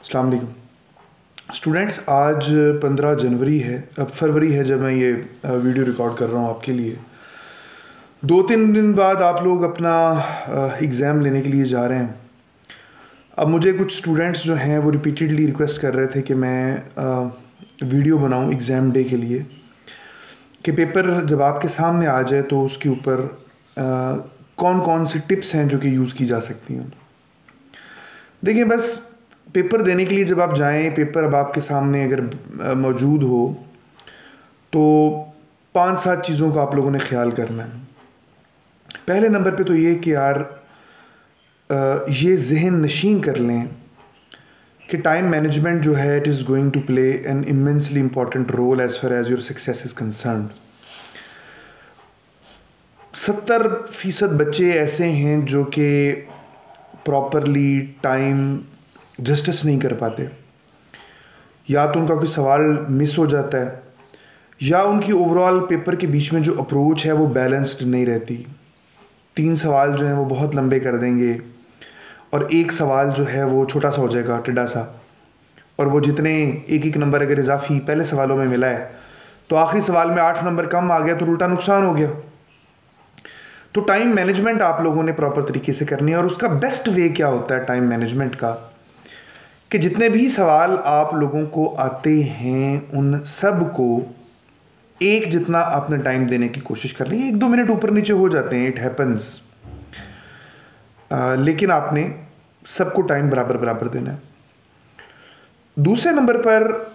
अस्सलाम वालेकुम स्टूडेंट्स। आज 15 जनवरी है। अब फरवरी है जब मैं ये वीडियो रिकॉर्ड कर रहा हूँ आपके लिए। 2-3 दिन बाद आप लोग अपना एग्ज़ाम लेने के लिए जा रहे हैं। अब मुझे कुछ स्टूडेंट्स जो हैं वो रिपीटेडली रिक्वेस्ट कर रहे थे कि मैं वीडियो बनाऊँ एग्ज़ाम डे के लिए, कि पेपर जब आपके सामने आ जाए तो उसके ऊपर कौन कौन सी टिप्स हैं जो कि यूज़ की जा सकती हैं। देखिए, बस पेपर देने के लिए जब आप जाएं, पेपर अब आपके सामने अगर मौजूद हो तो 5-7 चीज़ों का आप लोगों ने ख्याल करना है। पहले नंबर पे तो ये कि यार ये जहन नशीन कर लें कि टाइम मैनेजमेंट जो है it is going to play an immensely important role as far as your success is concerned. 70% बच्चे ऐसे हैं जो कि प्रॉपरली टाइम जस्टिस नहीं कर पाते। या तो उनका कोई सवाल मिस हो जाता है, या उनकी ओवरऑल पेपर के बीच में जो अप्रोच है वो बैलेंस्ड नहीं रहती। 3 सवाल जो हैं वो बहुत लंबे कर देंगे और एक सवाल जो है वो छोटा सा हो जाएगा, टेढ़ा सा। और वो जितने एक नंबर अगर इजाफी पहले सवालों में मिला है तो आखिरी सवाल में 8 नंबर कम आ गया तो उल्टा नुकसान हो गया। तो टाइम मैनेजमेंट आप लोगों ने प्रॉपर तरीके से करनी है। और उसका बेस्ट वे क्या होता है टाइम मैनेजमेंट का, कि जितने भी सवाल आप लोगों को आते हैं उन सब को एक जितना आपने टाइम देने की कोशिश करनी है। 1-2 मिनट ऊपर नीचे हो जाते हैं, इट हैपन्स, लेकिन आपने सबको टाइम बराबर बराबर देना है। दूसरे नंबर पर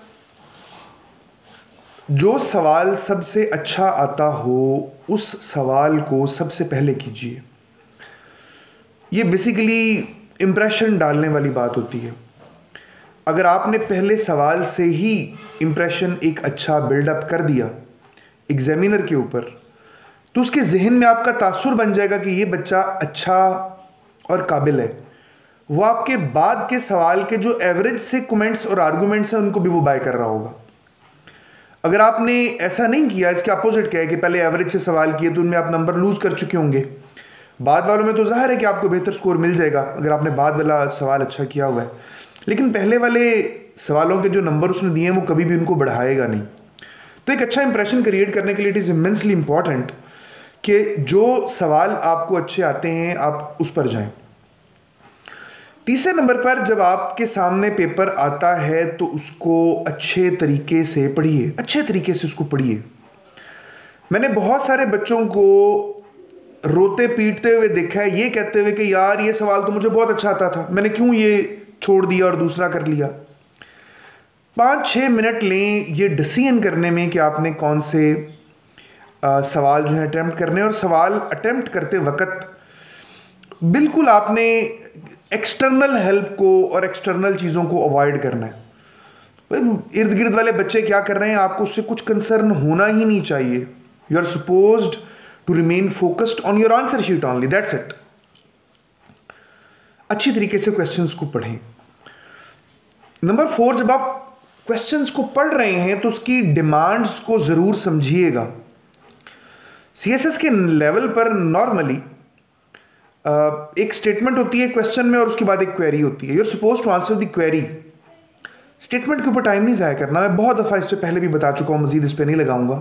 जो सवाल सबसे अच्छा आता हो उस सवाल को सबसे पहले कीजिए। ये बेसिकली इम्प्रेशन डालने वाली बात होती है। अगर आपने पहले सवाल से ही इम्प्रेशन एक अच्छा बिल्डअप कर दिया एग्जामिनर के ऊपर, तो उसके जहन में आपका तासुर बन जाएगा कि ये बच्चा अच्छा और काबिल है। वो आपके बाद के सवाल के जो एवरेज से कमेंट्स और आर्गुमेंट्स हैं उनको भी वो बाय कर रहा होगा। अगर आपने ऐसा नहीं किया, इसके अपोजिट क्या है कि पहले एवरेज से सवाल किए तो उनमें आप नंबर लूज कर चुके होंगे। बाद वालों में तो जाहिर है कि आपको बेहतर स्कोर मिल जाएगा अगर आपने बाद वाला सवाल अच्छा किया हुआ है, लेकिन पहले वाले सवालों के जो नंबर उसने दिए हैं वो कभी भी उनको बढ़ाएगा नहीं। तो एक अच्छा इंप्रेशन क्रिएट करने के लिए इट इज़ इमेंसली इंपॉर्टेंट कि जो सवाल आपको अच्छे आते हैं आप उस पर जाएं। तीसरे नंबर पर जब आपके सामने पेपर आता है तो उसको अच्छे तरीके से पढ़िए, अच्छे तरीके से उसको पढ़िए। मैंने बहुत सारे बच्चों को रोते पीटते हुए देखा है, ये कहते हुए कि यार ये सवाल तो मुझे बहुत अच्छा आता था, मैंने क्यों ये छोड़ दिया और दूसरा कर लिया। 5-6 मिनट लें ये डिसीजन करने में कि आपने कौन से सवाल जो है अटेम्प्ट करने। और सवाल अटेम्प्ट करते वक्त बिल्कुल आपने एक्सटर्नल हेल्प को और एक्सटर्नल चीज़ों को अवॉइड करना है। इर्द गिर्द वाले बच्चे क्या कर रहे हैं आपको उससे कुछ कंसर्न होना ही नहीं चाहिए। You are supposed to remain focused on your answer sheet only, that's it. अच्छी तरीके से क्वेश्चंस को पढ़ें। नंबर 4, जब आप क्वेश्चंस को पढ़ रहे हैं तो उसकी डिमांड्स को ज़रूर समझिएगा। सीएसएस के लेवल पर नॉर्मली एक स्टेटमेंट होती है क्वेश्चन में और उसके बाद एक क्वेरी होती है। You are suppose to answer the query. Statement के ऊपर टाइम नहीं ज़ाया करना। मैं बहुत दफ़ा इस पर पहले भी बता चुका हूँ, मज़ीद इस पर नहीं लगाऊंगा,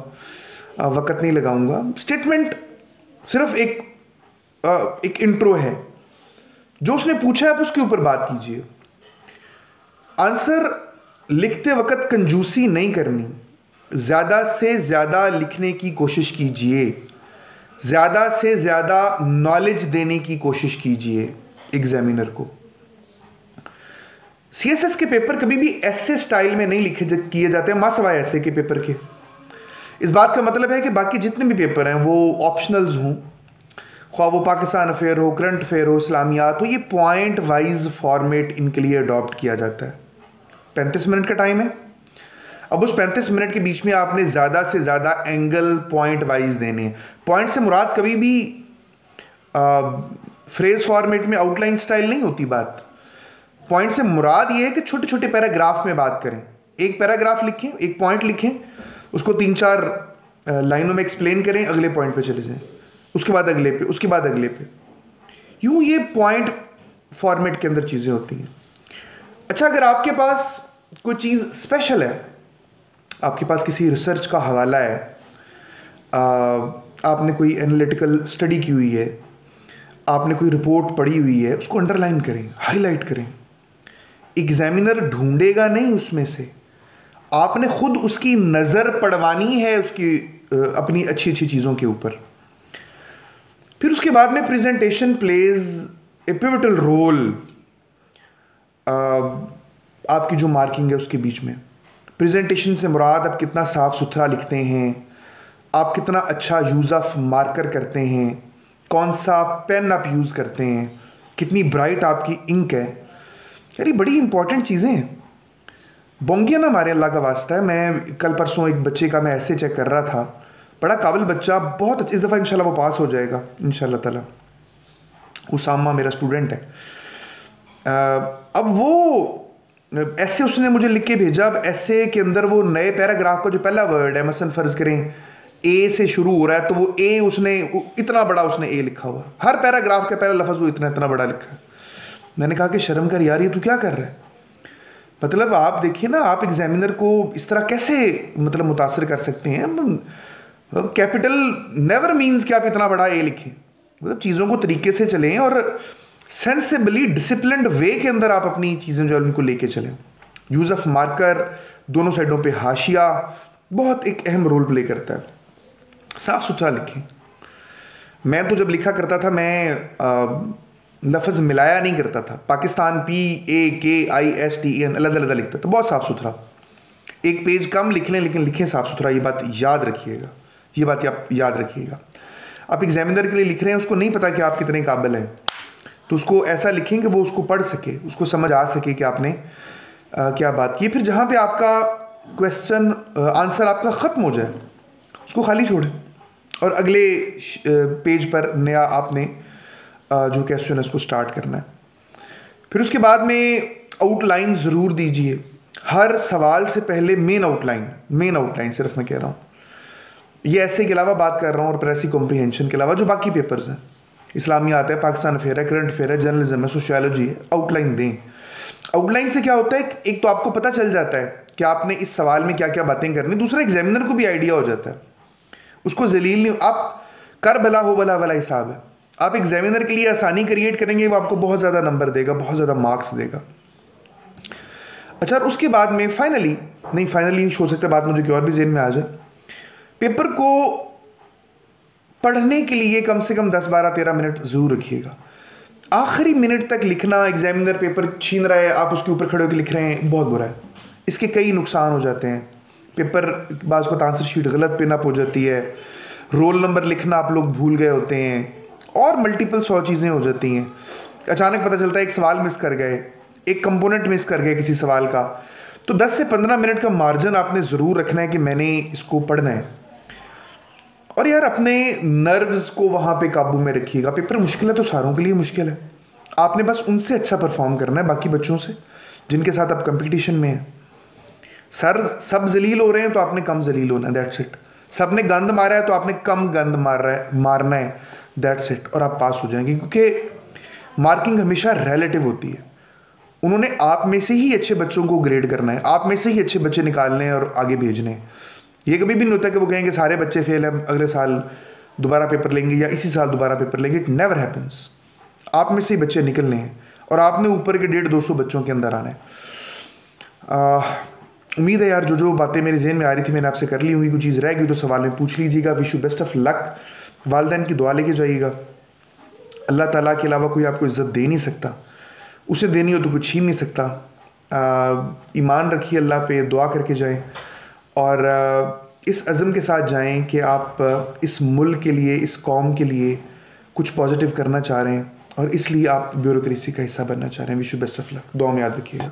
वक्त नहीं लगाऊंगा। स्टेटमेंट सिर्फ एक इंट्रो है। जो उसने पूछा है आप उसके ऊपर बात कीजिए। आंसर लिखते वक्त कंजूसी नहीं करनी, ज़्यादा से ज़्यादा लिखने की कोशिश कीजिए, ज़्यादा से ज़्यादा नॉलेज देने की कोशिश कीजिए एग्जामिनर को। सीएसएस के पेपर कभी भी ऐसे स्टाइल में नहीं लिखे किए जाते हैं, मासवाए ऐसे के पेपर के। इस बात का मतलब है कि बाकी जितने भी पेपर हैं वो ऑप्शनल्स हों, ख्वाह वो पाकिस्तान अफेयर हो, करंट अफेयर हो, इस्लामियात हो, ये पॉइंट वाइज फॉर्मेट इनके लिए अडॉप्ट किया जाता है। 35 मिनट का टाइम है। अब उस 35 मिनट के बीच में आपने ज़्यादा से ज़्यादा एंगल पॉइंट वाइज देने हैं। पॉइंट से मुराद कभी भी फ्रेज फॉर्मेट में आउटलाइन स्टाइल नहीं होती बात। पॉइंट से मुराद ये है कि छोटे छोटे पैराग्राफ में बात करें। एक पैराग्राफ लिखें, एक पॉइंट लिखें, उसको 3-4 लाइनों में एक्सप्लेन करें, अगले पॉइंट पे चले जाएं, उसके बाद अगले पे, उसके बाद अगले पे। यूँ ये पॉइंट फॉर्मेट के अंदर चीज़ें होती हैं। अच्छा, अगर आपके पास कोई चीज़ स्पेशल है, आपके पास किसी रिसर्च का हवाला है, आपने कोई एनालिटिकल स्टडी की हुई है, आपने कोई रिपोर्ट पढ़ी हुई है, उसको अंडरलाइन करें, हाईलाइट करें। एग्जामिनर ढूंढेगा नहीं उसमें से, आपने खुद उसकी नज़र पड़वानी है उसकी अपनी अच्छी अच्छी चीज़ों के ऊपर। फिर उसके बाद में presentation plays a pivotal role आपकी जो मार्किंग है उसके बीच में। प्रेजेंटेशन से मुराद आप कितना साफ़ सुथरा लिखते हैं, आप कितना अच्छा यूज़ ऑफ मार्कर करते हैं, कौन सा पेन आप यूज़ करते हैं, कितनी ब्राइट आपकी इंक है। यार ये बड़ी इंपॉर्टेंट चीज़ें हैं। बोंगिया ना मारे, अल्लाह का वास्ता है। मैं कल परसों एक बच्चे का मैं ऐसे चेक कर रहा था, बड़ा काबिल बच्चा, बहुत इस दफ़ा इंशाल्लाह वो पास हो जाएगा इंशाल्लाह ताला। उसामा मेरा स्टूडेंट है। अब वो ऐसे उसने मुझे लिख के भेजा। अब ऐसे के अंदर वो नए पैराग्राफ का जो पहला वर्ड है, मसलन फ़र्ज़ करें ए से शुरू हो रहा है, तो वो ए उसने इतना बड़ा उसने ए लिखा हुआ, हर पैराग्राफ का पहला लफ्ज़ वो इतना इतना बड़ा लिखा है। मैंने कहा कि शर्म कर यार, ये तू क्या कर रहा है? मतलब आप देखिए ना, आप एग्जामिनर को इस तरह कैसे मतलब मुतासर कर सकते हैं। कैपिटल नेवर मीन्स कि आप इतना बड़ा ए लिखें। मतलब चीज़ों को तरीके से चलें और सेंसिबली डिसिप्लिन्ड वे के अंदर आप अपनी चीज़ें जो है उनको लेके चलें। यूज़ ऑफ मार्कर, दोनों साइडों पे हाशिया बहुत एक अहम रोल प्ले करता है। साफ़ सुथरा लिखें। मैं तो जब लिखा करता था, मैं लफ्ज़ मिलाया नहीं करता था। पाकिस्तान PAKISTAN अलग अलग लिखता था, बहुत साफ़ सुथरा। एक पेज कम लिख लें लेकिन लिखें साफ़ सुथरा। ये बात याद रखिएगा, ये बात आप याद रखिएगा। आप एग्जामिनर के लिए लिख रहे हैं, उसको नहीं पता कि आप कितने काबिल हैं, तो उसको ऐसा लिखें कि वो उसको पढ़ सके, उसको समझ आ सके कि आपने क्या बात की। फिर जहाँ पे आपका क्वेश्चन आंसर आपका ख़त्म हो जाए, उसको खाली छोड़ें और अगले पेज पर नया आपने जो क्वेश्चन है उसको स्टार्ट करना है। फिर उसके बाद में आउटलाइन ज़रूर दीजिए। हर सवाल से पहले मेन आउटलाइन सिर्फ मैं कह रहा हूँ, ये ऐसे के अलावा बात कर रहा हूँ, और प्रेसी कॉम्प्रीहेंशन के अलावा जो बाकी पेपर्स हैं, इस्लामियात है, पाकिस्तान अफेयर है, करंट अफेयर है, जर्नलिज्म है, सोशियोलॉजी है, आउटलाइन दें। आउटलाइन से क्या होता है, एक तो आपको पता चल जाता है कि आपने इस सवाल में क्या क्या बातें करनी, दूसरा एग्जामिनर को भी आइडिया हो जाता है, उसको जलील नहीं, आप कर भला हो भला वाला हिसाब है। आप एग्जामिनर के लिए आसानी क्रिएट करेंगे, वो आपको बहुत ज़्यादा नंबर देगा, बहुत ज़्यादा मार्क्स देगा। अच्छा, और उसके बाद में फाइनली हो सकता है बात मुझे और भी ज़हन में आ जाए, पेपर को पढ़ने के लिए कम से कम 10, 12, 13 मिनट ज़रूर रखिएगा। आखिरी मिनट तक लिखना, एग्जामिनर पेपर छीन रहा है, आप उसके ऊपर खड़े होकर लिख रहे हैं, बहुत बुरा है। इसके कई नुकसान हो जाते हैं। पेपर बाज़ को आंसर शीट गलत पिन अप हो जाती है, रोल नंबर लिखना आप लोग भूल गए होते हैं, और मल्टीपल 100 चीज़ें हो जाती हैं। अचानक पता चलता है एक सवाल मिस कर गए, एक कंपोनेंट मिस कर गए किसी सवाल का, तो 10 से 15 मिनट का मार्जिन आपने ज़रूर रखना है कि मैंने इसको पढ़ना है। और यार अपने नर्व्स को वहाँ पे काबू में रखिएगा। पेपर मुश्किल है तो सारों के लिए मुश्किल है, आपने बस उनसे अच्छा परफॉर्म करना है बाकी बच्चों से जिनके साथ आप कंपटीशन में हैं। सर सब जलील हो रहे हैं तो आपने कम जलील होना है, दैट्स इट। सब ने गंद मारा है तो आपने कम गंद मारना है, दैट्स इट, और आप पास हो जाएंगे। क्योंकि मार्किंग हमेशा रिलेटिव होती है। उन्होंने आप में से ही अच्छे बच्चों को ग्रेड करना है, आप में से ही अच्छे बच्चे निकालने हैं और आगे भेजने हैं। ये कभी भी नहीं होता कि वो कहेंगे सारे बच्चे फेल हैं, अगले साल दोबारा पेपर लेंगे या इसी साल दोबारा पेपर लेंगे। It never happens. आप में से ही बच्चे निकलने हैं और आपने ऊपर के 150-200 बच्चों के अंदर आना है। उम्मीद है यार जो बातें मेरे जहन में आ रही थी मैंने आपसे कर ली होंगी। कोई चीज़ रह गई तो सवाल में पूछ लीजिएगा। Wish you best of luck. वालिदैन की दुआ लेके जाइएगा। अल्लाह ताला के अलावा कोई आपको इज़्ज़त दे नहीं सकता, उसे देनी हो तो कोई छीन नहीं सकता। ईमान रखिए अल्लाह पे, दुआ करके जाएं और इस अज़म के साथ जाएं कि आप इस मुल्क के लिए, इस कौम के लिए कुछ पॉजिटिव करना चाह रहे हैं और इसलिए आप ब्यूरोक्रेसी का हिस्सा बनना चाह रहे हैं। Wish you best of luck. दुआ में याद रखिएगा।